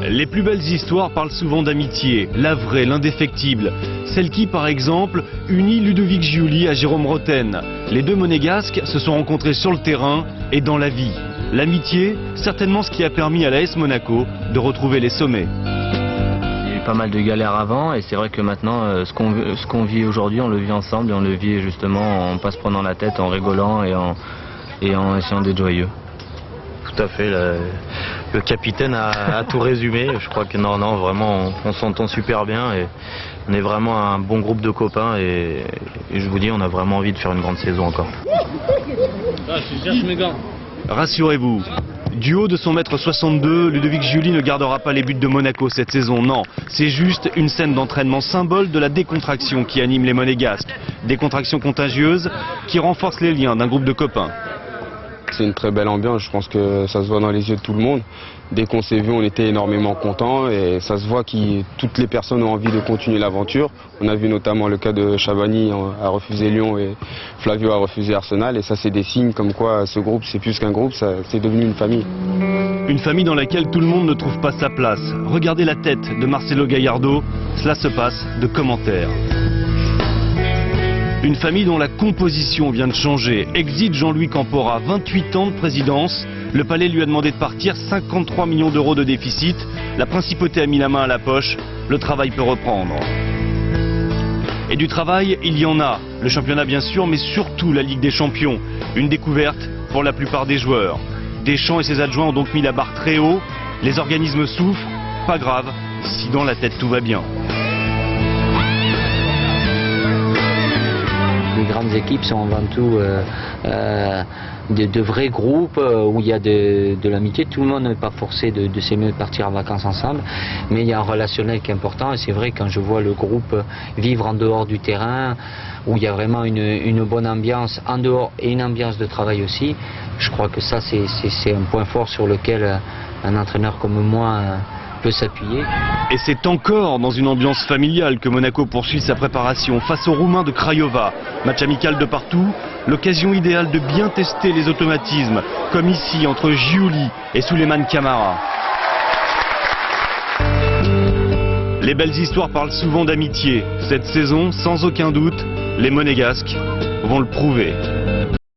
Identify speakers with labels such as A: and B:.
A: Les plus belles histoires parlent souvent d'amitié, la vraie, l'indéfectible. Celle qui, par exemple, unit Ludovic Giuly à Jérôme Roten. Les deux monégasques se sont rencontrés sur le terrain et dans la vie. L'amitié, certainement ce qui a permis à l'AS Monaco de retrouver les sommets.
B: Il y a eu pas mal de galères avant et c'est vrai que maintenant, ce qu'on vit aujourd'hui, on le vit ensemble et on le vit justement en pas se prenant la tête, en rigolant et en essayant d'être joyeux.
C: Tout à fait, le capitaine a tout résumé. Je crois que non, vraiment, on s'entend super bien et on est vraiment un bon groupe de copains et je vous dis, on a vraiment envie de faire une grande saison encore.
D: Je cherche mes gants.
A: Rassurez-vous, du haut de son mètre 62, Ludovic Giuly ne gardera pas les buts de Monaco cette saison, non. C'est juste une scène d'entraînement symbole de la décontraction qui anime les Monégasques. Décontraction contagieuse qui renforce les liens d'un groupe de copains.
E: C'est une très belle ambiance, je pense que ça se voit dans les yeux de tout le monde. Dès qu'on s'est vu, on était énormément contents et ça se voit que toutes les personnes ont envie de continuer l'aventure. On a vu notamment le cas de Chabani a refusé Lyon et Flavio a refusé Arsenal et ça c'est des signes comme quoi ce groupe c'est plus qu'un groupe, c'est devenu une famille.
A: Une famille dans laquelle tout le monde ne trouve pas sa place. Regardez la tête de Marcelo Gallardo, cela se passe de commentaires. Une famille dont la composition vient de changer. Exit Jean-Louis Campora, 28 ans de présidence. Le palais lui a demandé de partir, 53 millions d'euros de déficit. La principauté a mis la main à la poche. Le travail peut reprendre. Et du travail, il y en a. Le championnat bien sûr, mais surtout la Ligue des Champions. Une découverte pour la plupart des joueurs. Deschamps et ses adjoints ont donc mis la barre très haut. Les organismes souffrent. Pas grave, si dans la tête tout va bien.
F: Les grandes équipes sont avant tout de vrais groupes où il y a de l'amitié. Tout le monde n'est pas forcé de s'aimer de partir en vacances ensemble, mais il y a un relationnel qui est important. Et c'est vrai, quand je vois le groupe vivre en dehors du terrain, où il y a vraiment une bonne ambiance en dehors et une ambiance de travail aussi, je crois que ça c'est un point fort sur lequel un entraîneur comme moi peut s'appuyer.
A: Et c'est encore dans une ambiance familiale que Monaco poursuit sa préparation face aux Roumains de Craiova. Match amical de partout, l'occasion idéale de bien tester les automatismes, comme ici entre Giuly et Souleymane Camara. Les belles histoires parlent souvent d'amitié. Cette saison, sans aucun doute, les Monégasques vont le prouver.